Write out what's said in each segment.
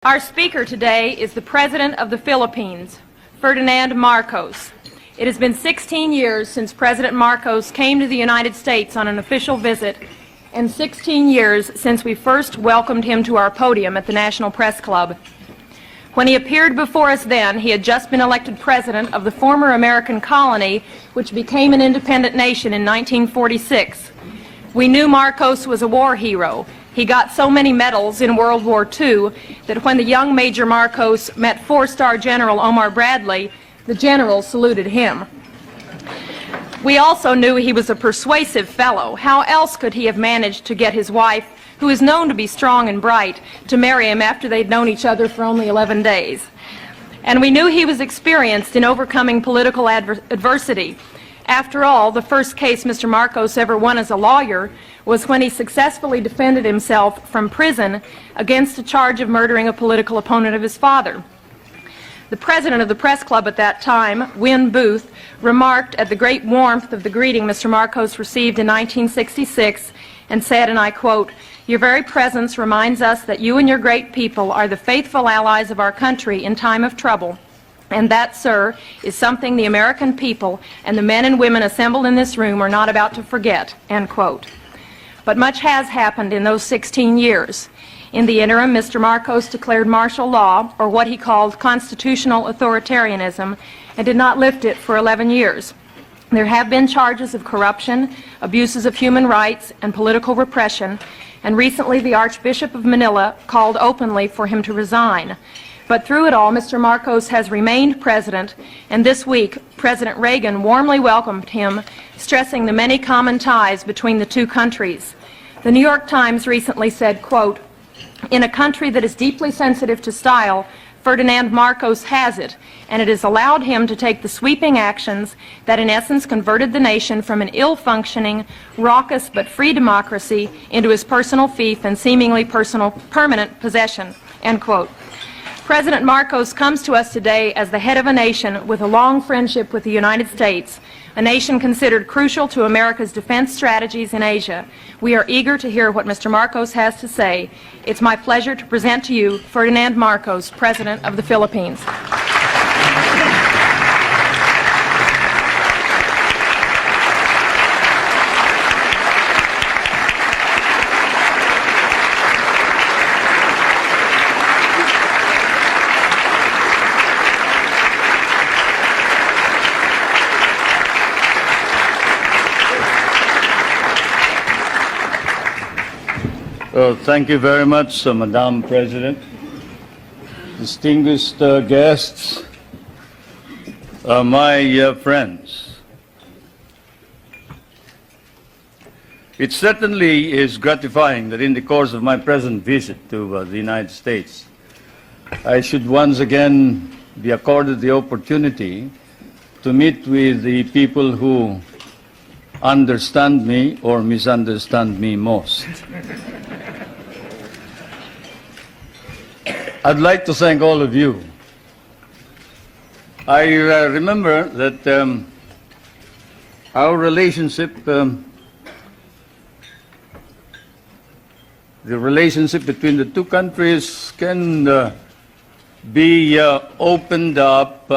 Our speaker today is the President of the Philippines, Ferdinand Marcos. It has been 16 years since President Marcos came to the United States on an official visit, and 16 years since we first welcomed him to our podium at the National Press Club. When he appeared before us then, he had just been elected president of the former American colony, which became an independent nation in 1946. We knew Marcos was a war hero. He got so many medals in World War II that when the young Major Marcos met four-star General Omar Bradley, the general saluted him. We also knew he was a persuasive fellow. How else could he have managed to get his wife, who is known to be strong and bright, to marry him after they'd known each other for only 11 days? And we knew he was experienced in overcoming political adversity. After all, the first case Mr. Marcos ever won as a lawyer was when he successfully defended himself from prison against a charge of murdering a political opponent of his father. The president of the press club at that time, Win Booth, remarked at the great warmth of the greeting Mr. Marcos received in 1966 and said, and I quote, "Your very presence reminds us that you and your great people are the faithful allies of our country in time of trouble. And that, sir, is something the American people and the men and women assembled in this room are not about to forget," end quote. But much has happened in those 16 years. In the interim, Mr. Marcos declared martial law, or what he called constitutional authoritarianism, and did not lift it for 11 years. There have been charges of corruption, abuses of human rights, and political repression, and recently the Archbishop of Manila called openly for him to resign. But through it all, Mr. Marcos has remained president, and this week, President Reagan warmly welcomed him, stressing the many common ties between the two countries. The New York Times recently said, quote, "In a country that is deeply sensitive to style, Ferdinand Marcos has it, and it has allowed him to take the sweeping actions that in essence converted the nation from an ill-functioning, raucous but free democracy into his personal fief and seemingly permanent possession," end quote. President Marcos comes to us today as the head of a nation with a long friendship with the United States, a nation considered crucial to America's defense strategies in Asia. We are eager to hear what Mr. Marcos has to say. It's my pleasure to present to you Ferdinand Marcos, President of the Philippines. Thank you very much, Madam President. Distinguished guests, my friends. It certainly is gratifying that in the course of my present visit to the United States, I should once again be accorded the opportunity to meet with the people who understand me or misunderstand me most. I'd like to thank all of you. I remember that our relationship, the relationship between the two countries can be opened up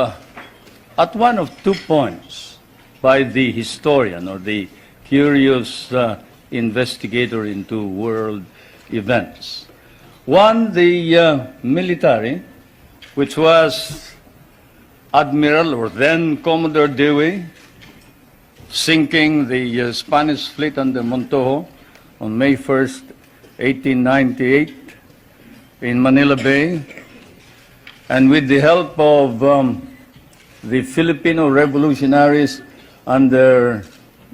at one of 2 points by the historian or the curious investigator into world events. One, the military, which was Admiral or then Commodore Dewey, sinking the Spanish fleet under Montojo on May 1st, 1898 in Manila Bay, and with the help of the Filipino revolutionaries under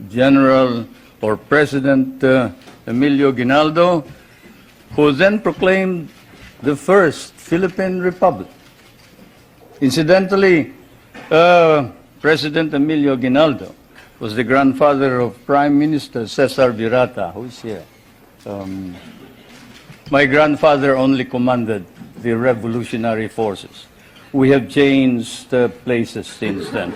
General or President Emilio Aguinaldo, who then proclaimed the first Philippine Republic. Incidentally, President Emilio Aguinaldo was the grandfather of Prime Minister Cesar Virata, who is here. My grandfather only commanded the revolutionary forces. We have changed places since then.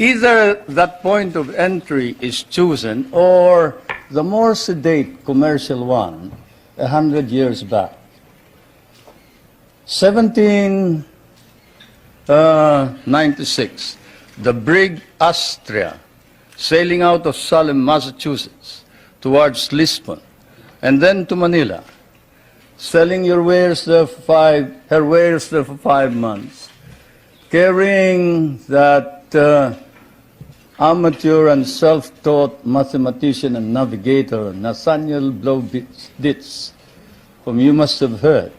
Either that point of entry is chosen or the more sedate commercial one 100 years back. 1796, the brig Astrea, sailing out of Salem, Massachusetts, towards Lisbon, and then to Manila, selling her wares there for 5 months, carrying that amateur and self-taught mathematician and navigator, Nathaniel Blow-Ditz, whom you must have heard,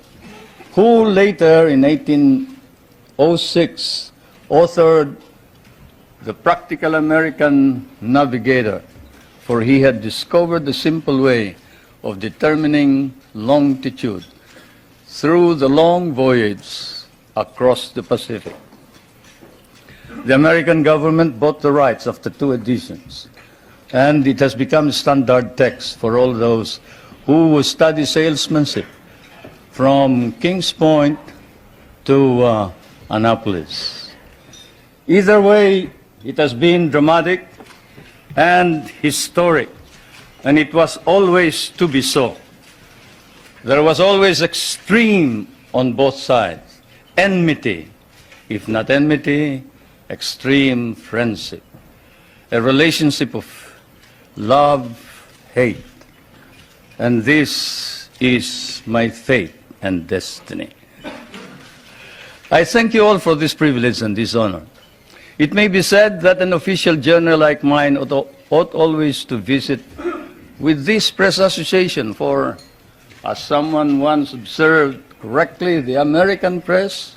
who later, in 1806, authored The Practical American Navigator, for he had discovered the simple way of determining longitude through the long voyage across the Pacific. The American government bought the rights after 2 editions, and it has become standard text for all those who study salesmanship from Kings Point to Annapolis. Either way, it has been dramatic and historic, and it was always to be so. There was always extreme on both sides, enmity, if not enmity, extreme friendship, a relationship of love, hate, and this is my fate and destiny. I thank you all for this privilege and this honor. It may be said that an official journal like mine ought always to visit with this press association, for, as someone once observed correctly, the American press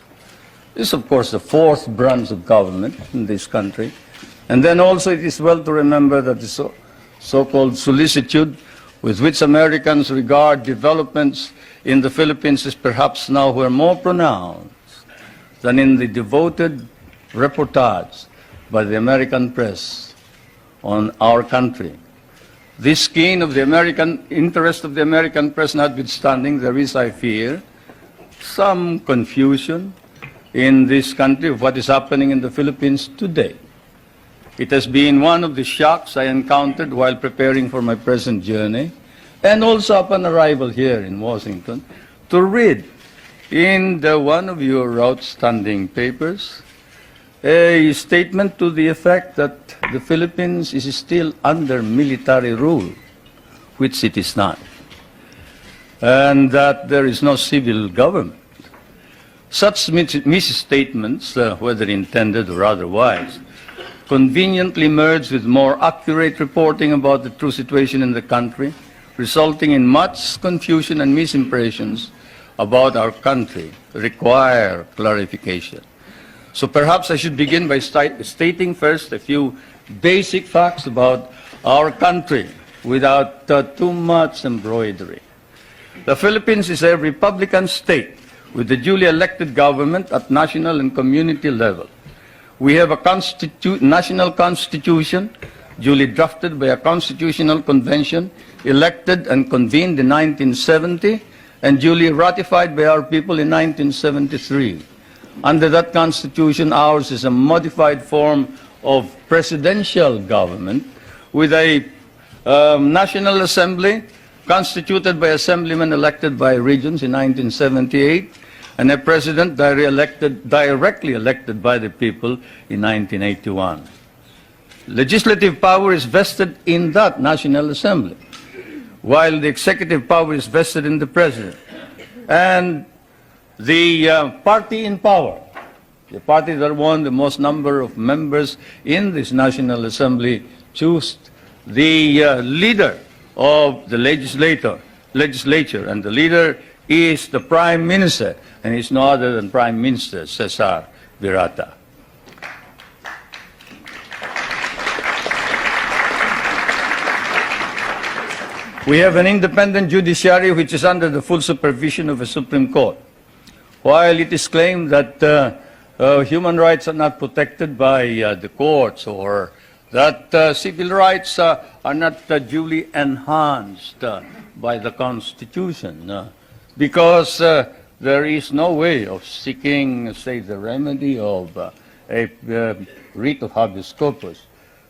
is, of course, the 4th branch of government in this country. And then also it is well to remember that the so-called solicitude with which Americans regard developments in the Philippines is perhaps now more pronounced than in the devoted reportage by the American press on our country. This keen of the American interest of the American press notwithstanding, there is, I fear, some confusion in this country of what is happening in the Philippines today. It has been one of the shocks I encountered while preparing for my present journey, and also upon arrival here in Washington, to read in one of your outstanding papers a statement to the effect that the Philippines is still under military rule, which it is not, and that there is no civil government. Such misstatements, whether intended or otherwise, conveniently merge with more accurate reporting about the true situation in the country, resulting in much confusion and misimpressions about our country, require clarification. So perhaps I should begin by stating first a few basic facts about our country without too much embroidery. The Philippines is a republican state with a duly elected government at national and community level. We have a national constitution duly drafted by a constitutional convention, elected and convened in 1970, and duly ratified by our people in 1973. Under that constitution, ours is a modified form of presidential government with a National Assembly constituted by assemblymen elected by regions in 1978, and a president directly elected by the people in 1981. Legislative power is vested in that National Assembly, while the executive power is vested in the president. And the party in power, the party that won the most number of members in this National Assembly, choose the leader of the legislature, and the leader is the Prime Minister, and he's no other than Prime Minister Cesar Virata. We have an independent judiciary which is under the full supervision of a Supreme Court. While it is claimed that human rights are not protected by the courts, or that civil rights are not duly enhanced by the Constitution, because there is no way of seeking, say, the remedy of a writ of habeas corpus.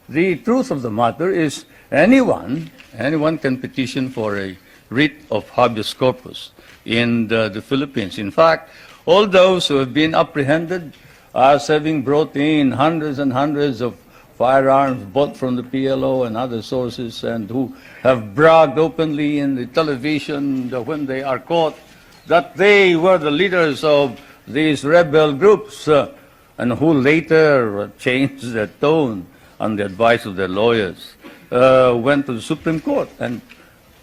The truth of the matter is anyone can petition for a writ of habeas corpus in the Philippines. In fact, all those who have been apprehended as having brought in hundreds and hundreds of firearms bought from the PLO and other sources, and who have bragged openly in the television when they are caught that they were the leaders of these rebel groups, and who later changed their tone on the advice of their lawyers, went to the Supreme Court and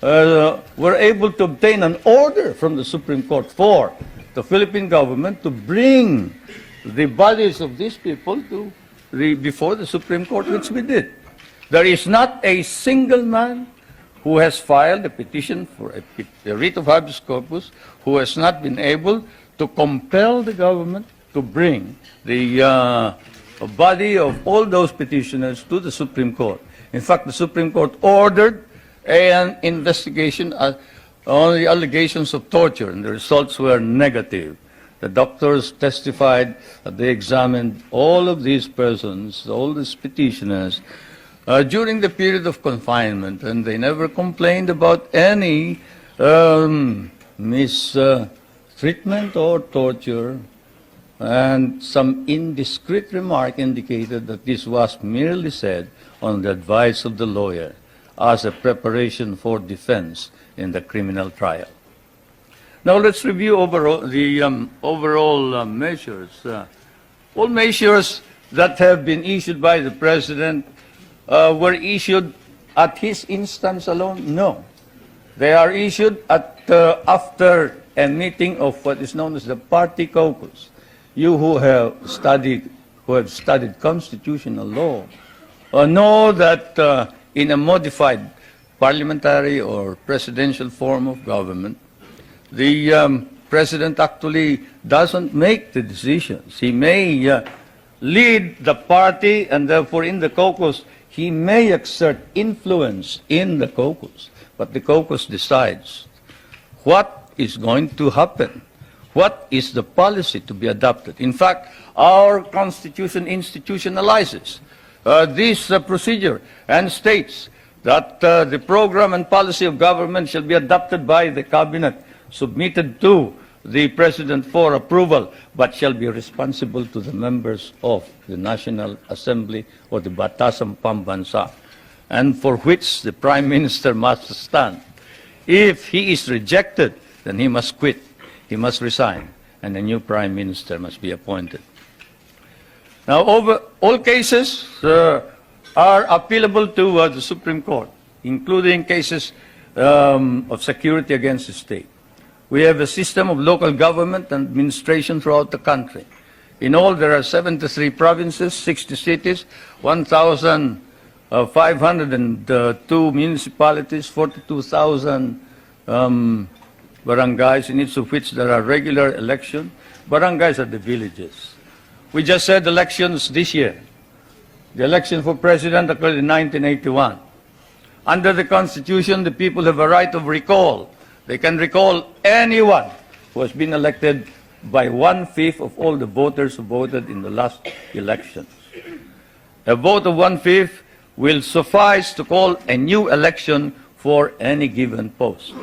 were able to obtain an order from the Supreme Court for the Philippine government to bring the bodies of these people to before the Supreme Court, which we did. There is not a single man who has filed a petition for a writ of habeas corpus who has not been able to compel the government to bring the body of all those petitioners to the Supreme Court. In fact, the Supreme Court ordered an investigation on the allegations of torture, and the results were negative. The doctors testified that they examined all of these persons, all these petitioners, during the period of confinement, and they never complained about any mistreatment or torture, and some indiscreet remark indicated that this was merely said on the advice of the lawyer as a preparation for defense in the criminal trial. Now let's review the overall measures. All measures that have been issued by the President were issued at his instance alone? No. They are issued after a meeting of what is known as the Party Caucus. You who have studied constitutional law know that in a modified parliamentary or presidential form of government, the President actually doesn't make the decisions. He may lead the party, and therefore in the caucus, he may exert influence in the caucus, but the caucus decides what is going to happen, what is the policy to be adopted. In fact, our Constitution institutionalizes this procedure and states that the program and policy of government shall be adopted by the cabinet, submitted to the President for approval, but shall be responsible to the members of the National Assembly or the Batasang Pambansa, and for which the Prime Minister must stand. If he is rejected, then he must quit, he must resign, and a new Prime Minister must be appointed. Now, all cases are appealable to the Supreme Court, including cases of security against the state. We have a system of local government and administration throughout the country. In all, there are 73 provinces, 60 cities, 1,502 municipalities, 42,000 barangays, in each of which there are regular elections. Barangays are the villages. We just had elections this year. The election for president occurred in 1981. Under the Constitution, the people have a right of recall. They can recall anyone who has been elected by 1/5 of all the voters who voted in the last elections. A vote of 1/5 will suffice to call a new election for any given post.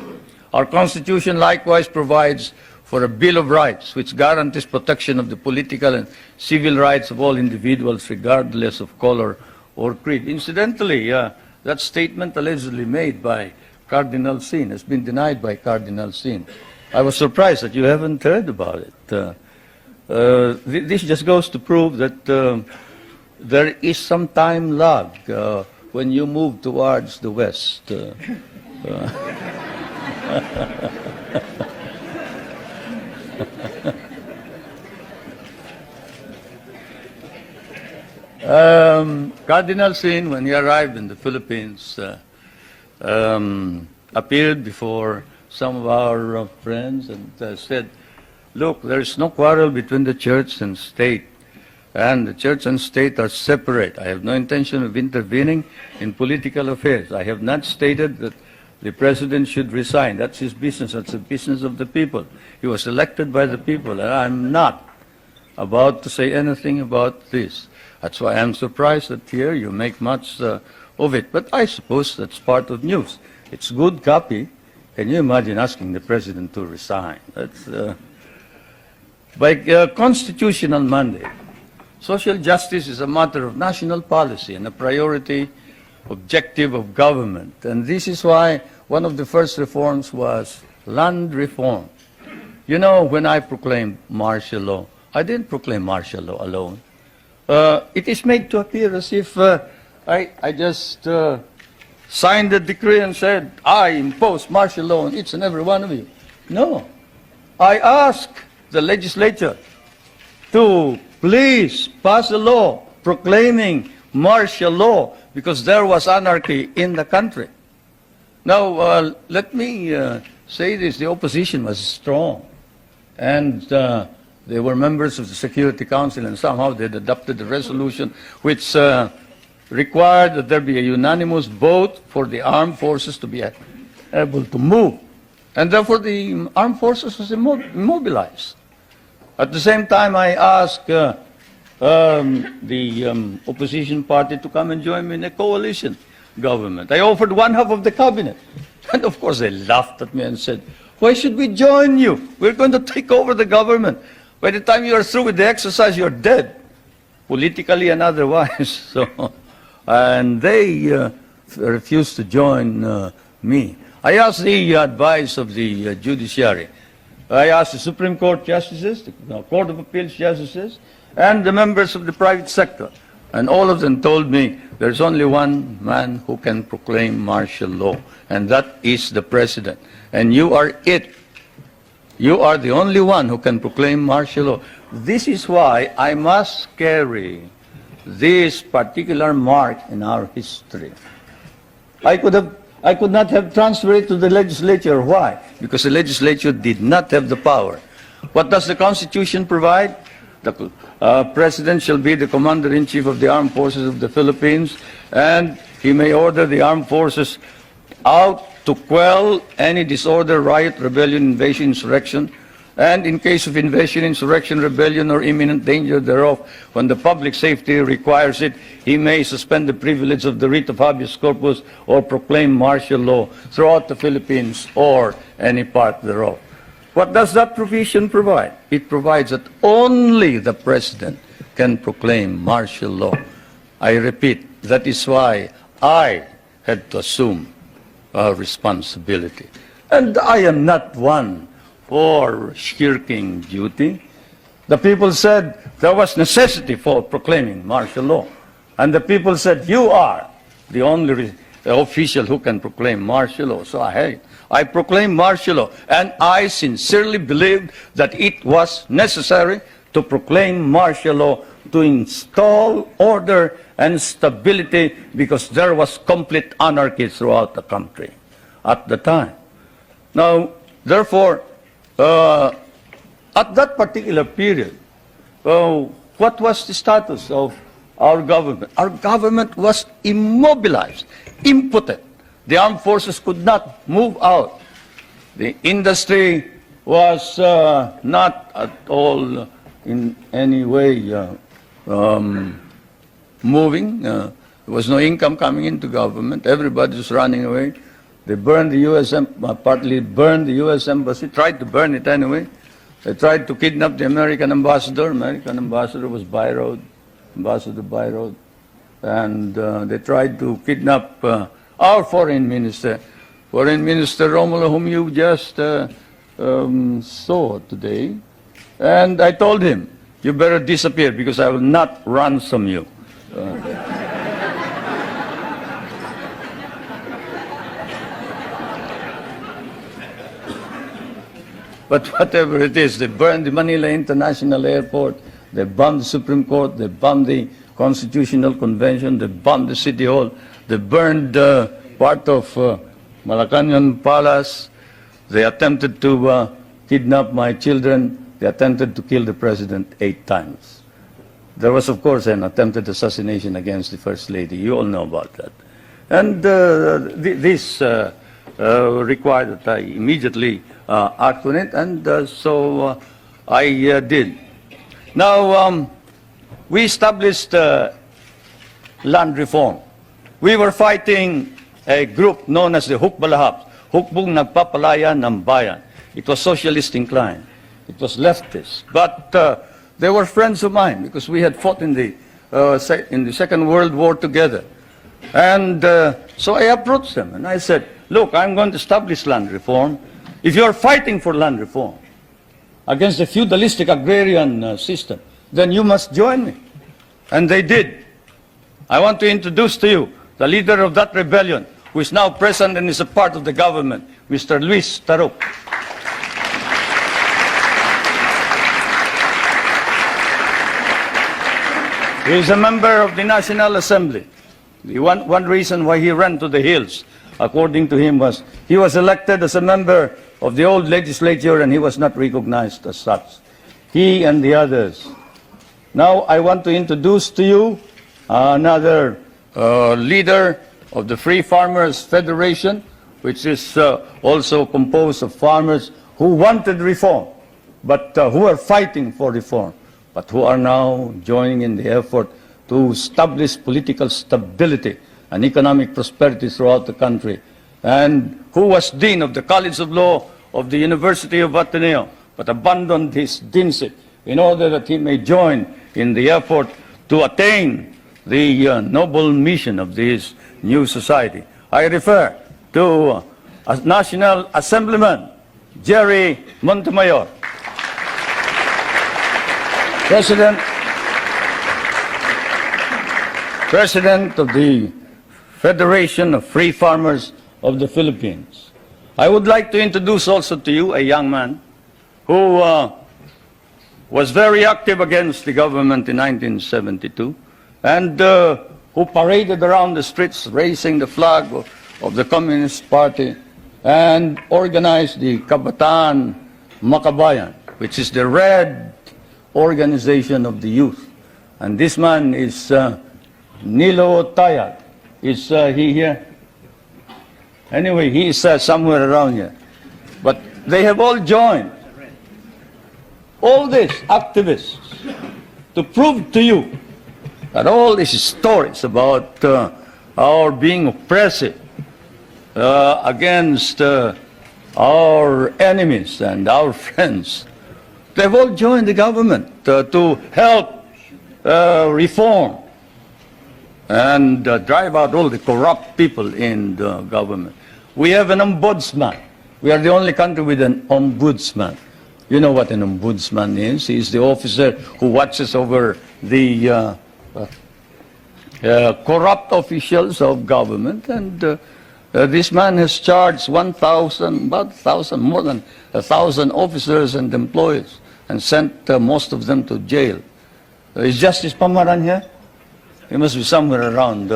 Our Constitution likewise provides for a Bill of Rights, which guarantees protection of the political and civil rights of all individuals, regardless of color or creed. Incidentally, that statement allegedly made by Cardinal Sin has been denied by Cardinal Sin. I was surprised that you haven't heard about it. This just goes to prove that there is some time lag when you move towards the West. Cardinal Sin, when he arrived in the Philippines, appeared before some of our friends and said, look, there is no quarrel between the church and state, and the church and state are separate. I have no intention of intervening in political affairs. I have not stated that the president should resign. That's his business. That's the business of the people. He was elected by the people, and I'm not about to say anything about this. That's why I'm surprised that here you make much of it. But I suppose that's part of news. It's good copy. Can you imagine asking the president to resign? That's by constitutional mandate. Social justice is a matter of national policy and a priority objective of government. And this is why one of the first reforms was land reform. You know, when I proclaimed martial law, I didn't proclaim martial law alone. It is made to appear as if I just signed the decree and said, I impose martial law on each and every one of you. No. I asked the legislature to please pass a law proclaiming martial law because there was anarchy in the country. Now, let me say this. The opposition was strong. And they were members of the Security Council, and somehow they adopted a resolution which required that there be a unanimous vote for the armed forces to be able to move. And therefore, the armed forces was immobilized. At the same time, I asked the opposition party to come and join me in a coalition government. I offered one half of the cabinet. And of course, they laughed at me and said, why should we join you? We're going to take over the government. By the time you are through with the exercise, you're dead, politically and otherwise. So, and they refused to join me. I asked the advice of the judiciary. I asked the Supreme Court justices, the Court of Appeals justices, and the members of the private sector. And all of them told me there's only one man who can proclaim martial law, and that is the president. And you are it. You are the only one who can proclaim martial law. This is why I must carry this particular mark in our history. I could not have transferred it to the legislature. Why? Because the legislature did not have the power. What does the Constitution provide? The President shall be the Commander-in-Chief of the Armed Forces of the Philippines, and he may order the armed forces out to quell any disorder, riot, rebellion, invasion, insurrection, and in case of invasion, insurrection, rebellion, or imminent danger thereof, when the public safety requires it, he may suspend the privilege of the writ of habeas corpus or proclaim martial law throughout the Philippines or any part thereof. What does that provision provide? It provides that only the President can proclaim martial law. I repeat, that is why I had to assume responsibility. And I am not one for shirking duty. The people said there was necessity for proclaiming martial law. And the people said, you are the only official who can proclaim martial law. So I proclaimed martial law. And I sincerely believed that it was necessary to proclaim martial law to install order and stability because there was complete anarchy throughout the country at the time. Now, therefore, at that particular period, what was the status of our government? Our government was immobilized, impotent. The armed forces could not move out. The industry was not at all in any way moving. There was no income coming into government. Everybody was running away. They burned the U.S. Partly burned the U.S. Embassy, tried to burn it anyway. They tried to kidnap the American ambassador. American ambassador was Byrod, Ambassador Byrod. And they tried to kidnap our foreign minister, Romulo, whom you just saw today. And I told him, you better disappear because I will not ransom you. But whatever it is, they burned the Manila International Airport, they bombed the Supreme Court, they bombed the Constitutional Convention, they bombed the City Hall, they burned part of Malacañang Palace, they attempted to kidnap my children, they attempted to kill the President 8 times. There was, of course, an attempted assassination against the First Lady. You all know about that. And this required that I immediately act on it, and so I did. Now, we established land reform. We were fighting a group known as the Hukbalahap, Hukbong Nagpapalaya ng Bayan. It was socialist inclined. It was leftist. But they were friends of mine because we had fought in the Second World War together. And so I approached them and I said, look, I'm going to establish land reform. If you're fighting for land reform against the feudalistic agrarian system, then you must join me. And they did. I want to introduce to you the leader of that rebellion, who is now present and is a part of the government, Mr. Luis Taruk. He is a member of the National Assembly. The one reason why he ran to the hills, according to him, was he was elected as a member of the old legislature and he was not recognized as such. He and the others. Now I want to introduce to you another leader of the Free Farmers Federation, which is also composed of farmers who wanted reform, but who are fighting for reform, but who are now joining in the effort to establish political stability and economic prosperity throughout the country, and who was Dean of the College of Law of the University of Ateneo, but abandoned his deanship in order that he may join in the effort to attain the noble mission of this new society. I refer to National Assemblyman Jerry Montemayor, President of the Federation of Free Farmers of the Philippines. I would like to introduce also to you a young man who was very active against the government in 1972 and who paraded around the streets raising the flag of the Communist Party and organized the Kabataan Makabayan, which is the red organization of the youth. And this man is Nilo Tayag. Is he here? Anyway, he is somewhere around here. But they have all joined, all these activists, to prove to you that all these stories about our being oppressive against our enemies and our friends, they've all joined the government to help reform and drive out all the corrupt people in the government. We have an ombudsman. We are the only country with an ombudsman. You know what an ombudsman is? He is the officer who watches over the corrupt officials of government, and this man has charged more than 1,000 officers and employees and sent most of them to jail. Is Justice Pamaran here? He must be somewhere around.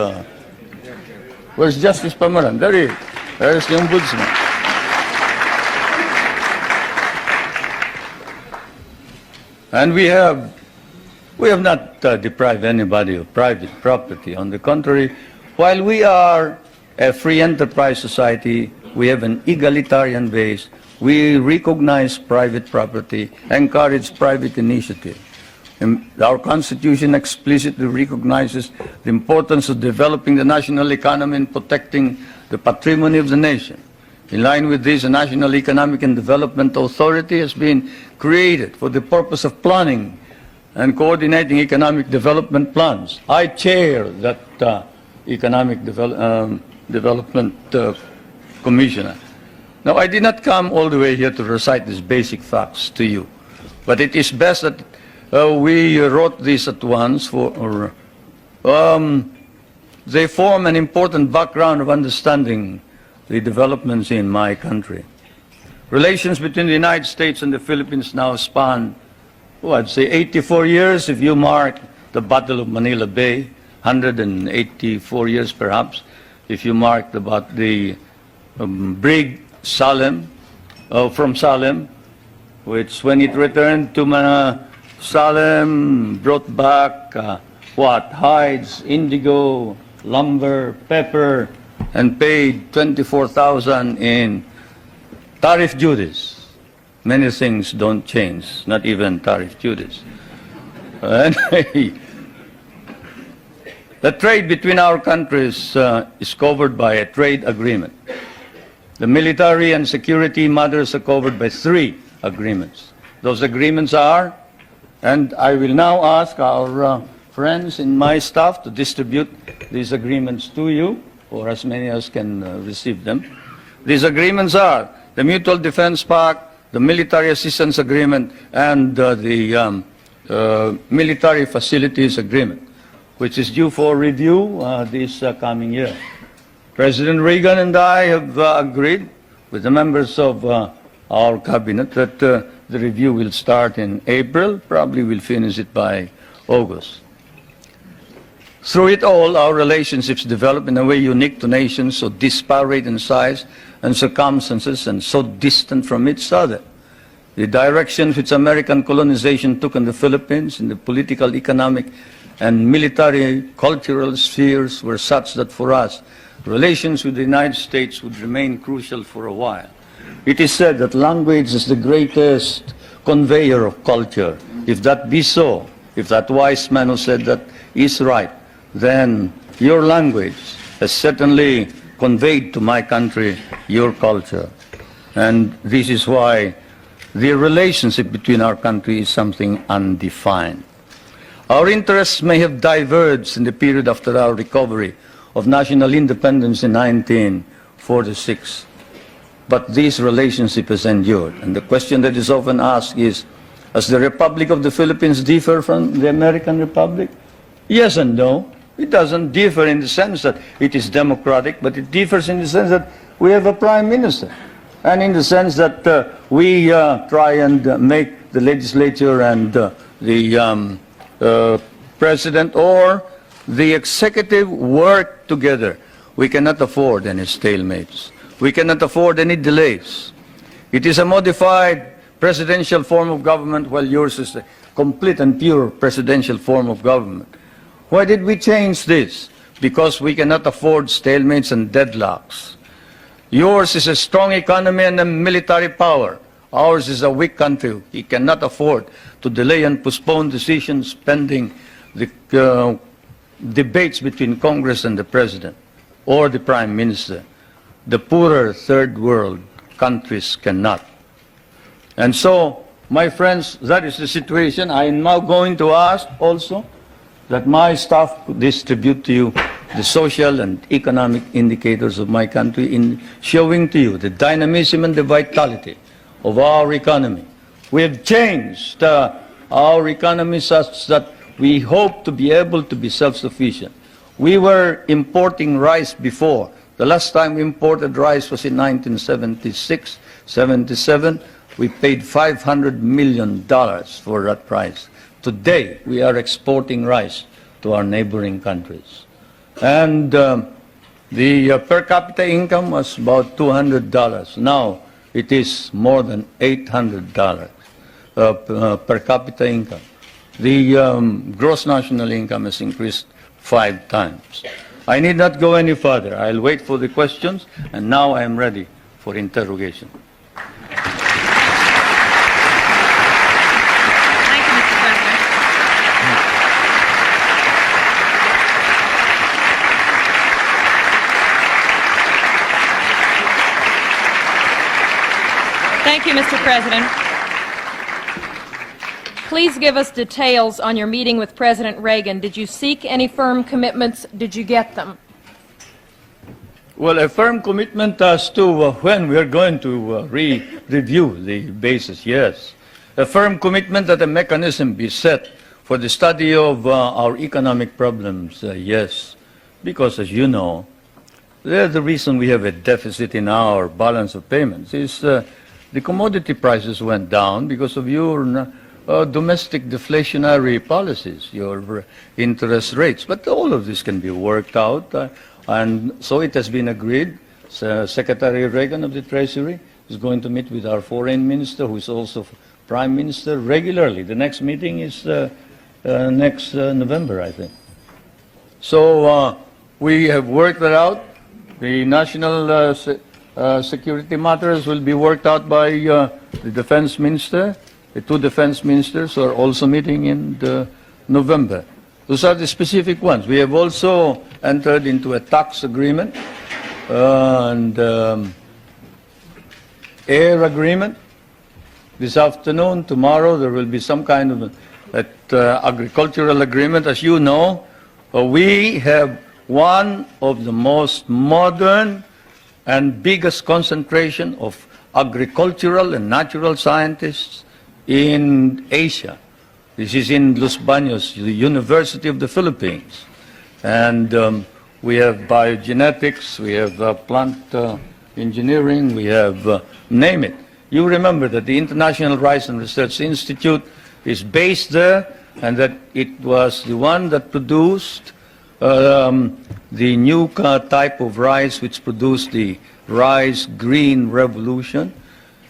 Where's Justice Pamaran? There he is. There's the ombudsman. And we have not deprived anybody of private property. On the contrary, while we are a free enterprise society, we have an egalitarian base. We recognize private property, encourage private initiative. And our Constitution explicitly recognizes the importance of developing the national economy and protecting the patrimony of the nation. In line with this, a National Economic and Development Authority has been created for the purpose of planning and coordinating economic development plans. I chair that Economic Development Commission. Now, I did not come all the way here to recite these basic facts to you, but it is best that we wrote this at once they form an important background of understanding the developments in my country. Relations between the United States and the Philippines now span, I'd say 84 years if you mark the Battle of Manila Bay, 184 years perhaps if you mark the brig Salem, from Salem, which when it returned to Salem brought back hides, indigo, lumber, pepper, and paid 24,000 in tariff duties. Many things don't change, not even tariff duties. Anyway, The trade between our countries is covered by a trade agreement. The military and security matters are covered by 3 agreements. Those agreements are, and I will now ask our friends in my staff to distribute these agreements to you, or as many as can receive them. These agreements are the Mutual Defense Pact, the Military Assistance Agreement, and the Military Facilities Agreement, which is due for review this coming year. President Reagan and I have agreed with the members of our cabinet that the review will start in April, probably we'll finish it by August. Through it all, our relationships develop in a way unique to nations so disparate in size and circumstances and so distant from each other. The direction which American colonization took in the Philippines in the political, economic, and military cultural spheres were such that for us, relations with the United States would remain crucial for a while. It is said that language is the greatest conveyor of culture. If that be so, if that wise man who said that is right, then your language has certainly conveyed to my country your culture. And this is why the relationship between our countries is something undefined. Our interests may have diverged in the period after our recovery of national independence in 1946, but this relationship has endured. And the question that is often asked is, does the Republic of the Philippines differ from the American Republic? Yes and no. It doesn't differ in the sense that it is democratic, but it differs in the sense that we have a prime minister, and in the sense that we try and make the legislature and the president or the executive work together. We cannot afford any stalemates. We cannot afford any delays. It is a modified presidential form of government, while yours is a complete and pure presidential form of government. Why did we change this? Because we cannot afford stalemates and deadlocks. Yours is a strong economy and a military power. Ours is a weak country. We cannot afford to delay and postpone decisions pending the debates between Congress and the President or the Prime Minister. The poorer third world countries cannot. And so, my friends, that is the situation. I am now going to ask also that my staff distribute to you the social and economic indicators of my country in showing to you the dynamism and the vitality of our economy. We have changed our economy such that we hope to be able to be self-sufficient. We were importing rice before. The last time we imported rice was in 1976, 77. We paid $500 million for that price. Today, we are exporting rice to our neighboring countries. And the per capita income was about $200. Now, it is more than $800 per capita income. The gross national income has increased 5 times. I need not go any further. I'll wait for the questions, and now I am ready for interrogation. Thank you, Mr. President. Thank you, Mr. President. Please give us details on your meeting with President Reagan. Did you seek any firm commitments? Did you get them? Well, a firm commitment as to when we are going to review the basis, yes. A firm commitment that a mechanism be set for the study of our economic problems, yes. Because, as you know, the reason we have a deficit in our balance of payments is the commodity prices went down because of your domestic deflationary policies, your interest rates. But all of this can be worked out, and so it has been agreed. Secretary Reagan of the Treasury is going to meet with our foreign minister, who is also prime minister, regularly. The next meeting is next November, I think. So we have worked that out. The national security matters will be worked out by the defense minister. The 2 defense ministers are also meeting in November. Those are the specific ones. We have also entered into a tax agreement and air agreement. This afternoon, tomorrow, there will be some kind of agricultural agreement. As you know, we have one of the most modern and biggest concentration of agricultural and natural scientists in Asia. This is in Los Baños, the University of the Philippines. And we have biogenetics, we have plant engineering, we have, name it. You remember that the International Rice and Research Institute is based there, and that it was the one that produced the new type of rice which produced the rice green revolution.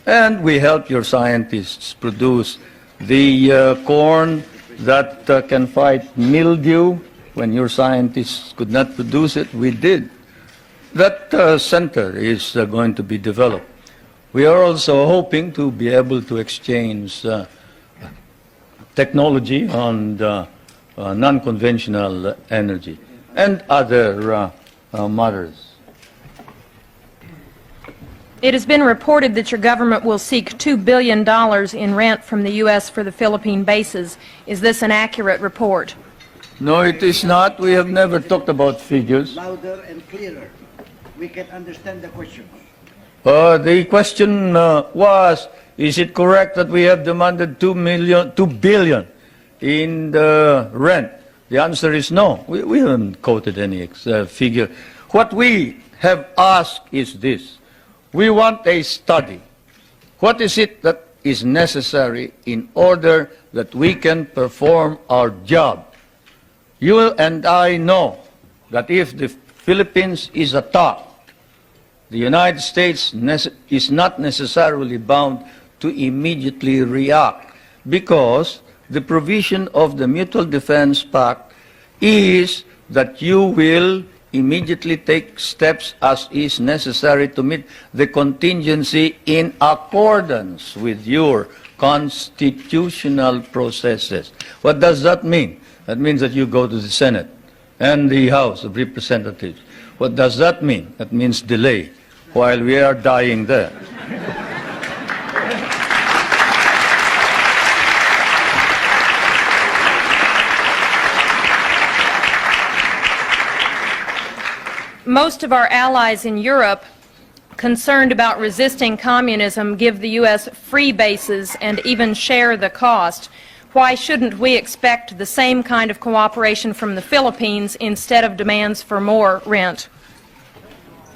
And we help your scientists produce the corn that can fight mildew. When your scientists could not produce it, we did. That center is going to be developed. We are also hoping to be able to exchange technology on non-conventional energy and other matters. It has been reported that your government will seek $2 billion in rent from the U.S. for the Philippine bases. Is this an accurate report? No, it is not. We have never talked about figures. Louder and clearer. We can understand the question. The question was, is it correct that we have demanded $2 billion in the rent? The answer is no. We haven't quoted any figure. What we have asked is this. We want a study. What is it that is necessary in order that we can perform our job? You and I know that if the Philippines is attacked, the United States is not necessarily bound to immediately react, because the provision of the Mutual Defense Pact is that you will immediately take steps as is necessary to meet the contingency in accordance with your constitutional processes. What does that mean? That means that you go to the Senate and the House of Representatives. What does that mean? That means delay while we are dying there. Most of our allies in Europe, concerned about resisting communism, give the U.S. free bases and even share the cost. Why shouldn't we expect the same kind of cooperation from the Philippines instead of demands for more rent?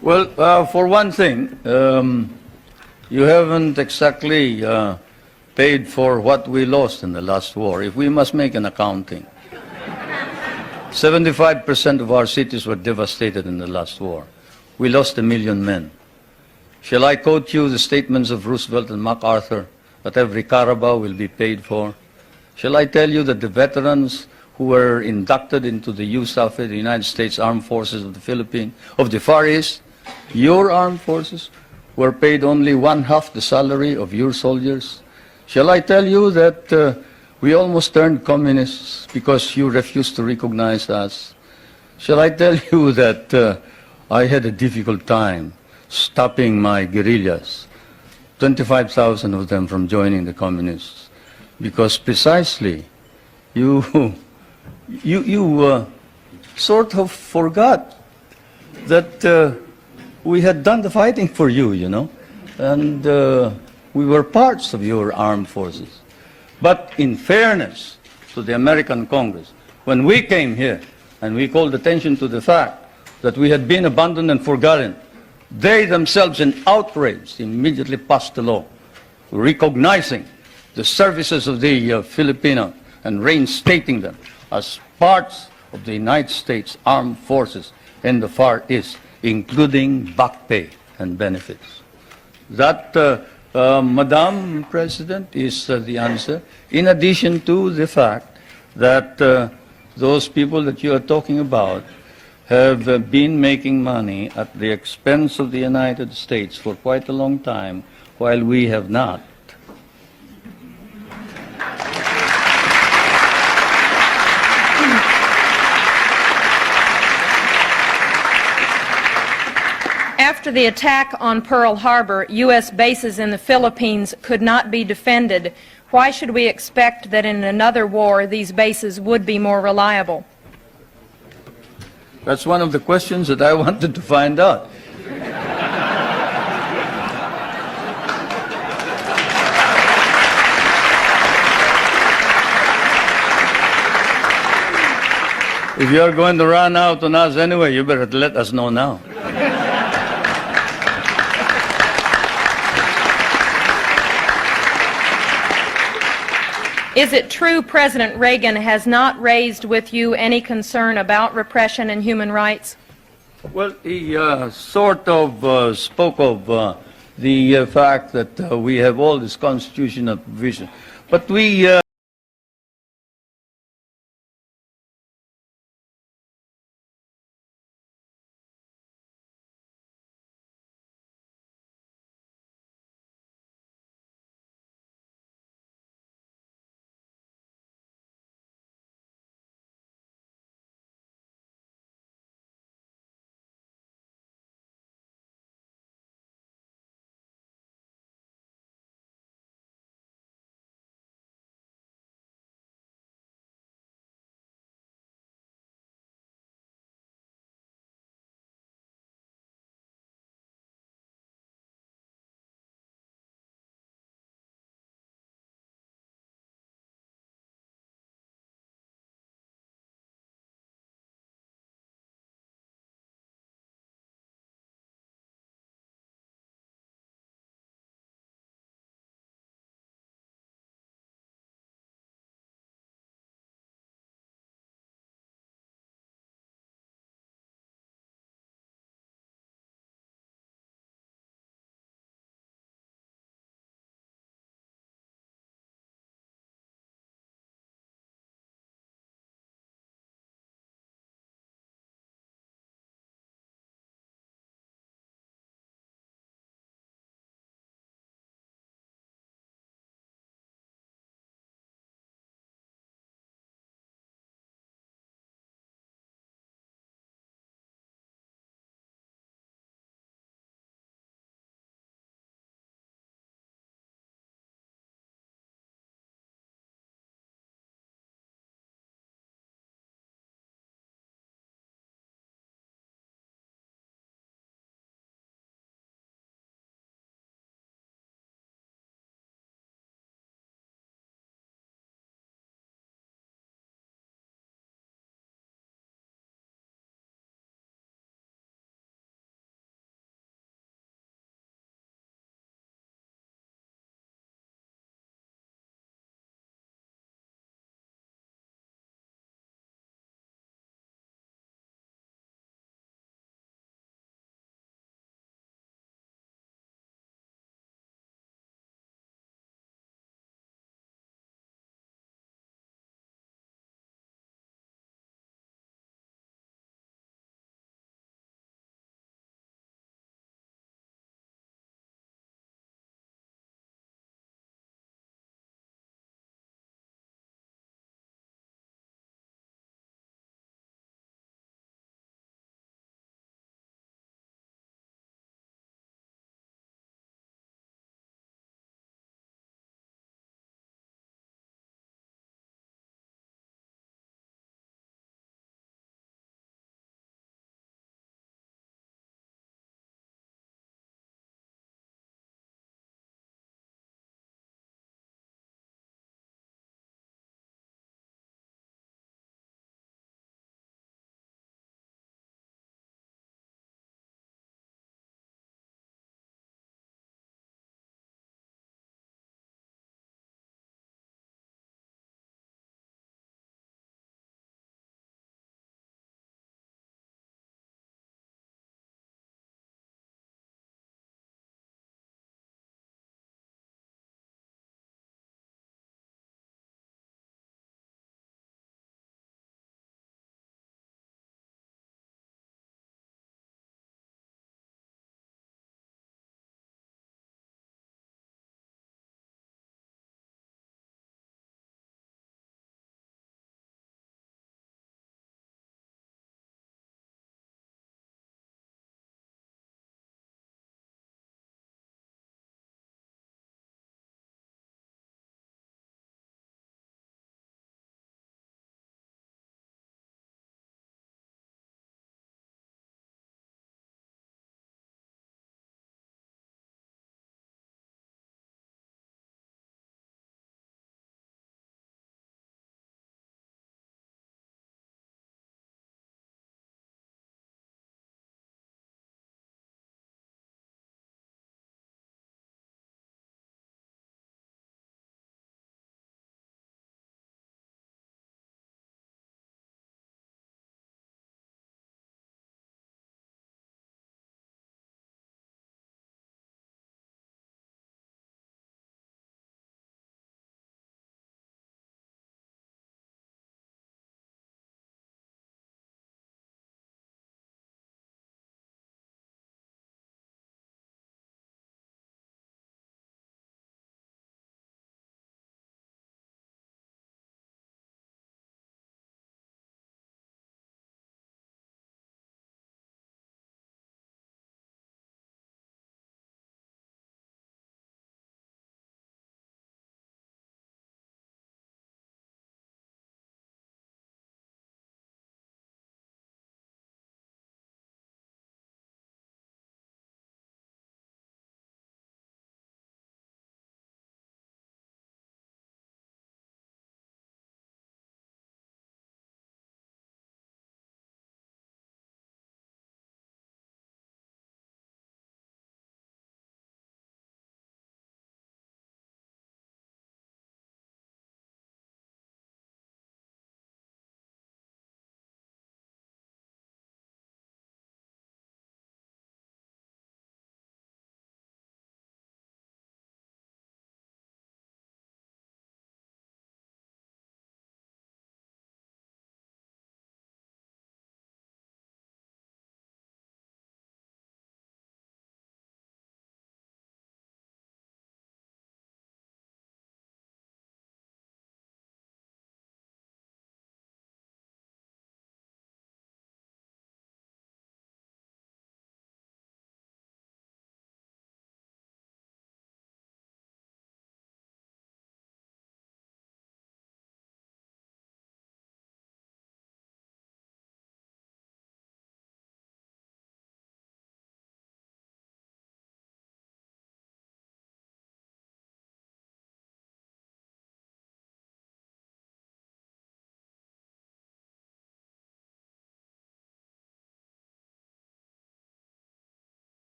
Well, for one thing, you haven't exactly paid for what we lost in the last war. If we must make an accounting, 75% of our cities were devastated in the last war. We lost 1 million men. Shall I quote you the statements of Roosevelt and MacArthur that every Carabao will be paid for? Shall I tell you that the veterans who were inducted into the USAF, the United States Armed Forces of the Philippines, of the Far East, your armed forces, were paid only 1/2 the salary of your soldiers? Shall I tell you that we almost turned communists because you refused to recognize us? Shall I tell you that I had a difficult time stopping my guerrillas, 25,000 of them from joining the communists, because precisely you sort of forgot that we had done the fighting for you, you know, and we were parts of your armed forces. But in fairness to the American Congress, when we came here and we called attention to the fact that we had been abandoned and forgotten, they themselves, in outrage, immediately passed a law recognizing the services of the Filipino and reinstating them as parts of the United States Armed Forces in the Far East, including back pay and benefits. That, Madam President, is the answer, in addition to the fact that those people that you are talking about have been making money at the expense of the United States for quite a long time, while we have not. After the attack on Pearl Harbor, U.S. bases in the Philippines could not be defended. Why should we expect that in another war these bases would be more reliable? That's one of the questions that I wanted to find out. If you're going to run out on us anyway, you better let us know now. Is it true President Reagan has not raised with you any concern about repression and human rights? Well, he sort of spoke of the fact that we have all this constitutional provision. But we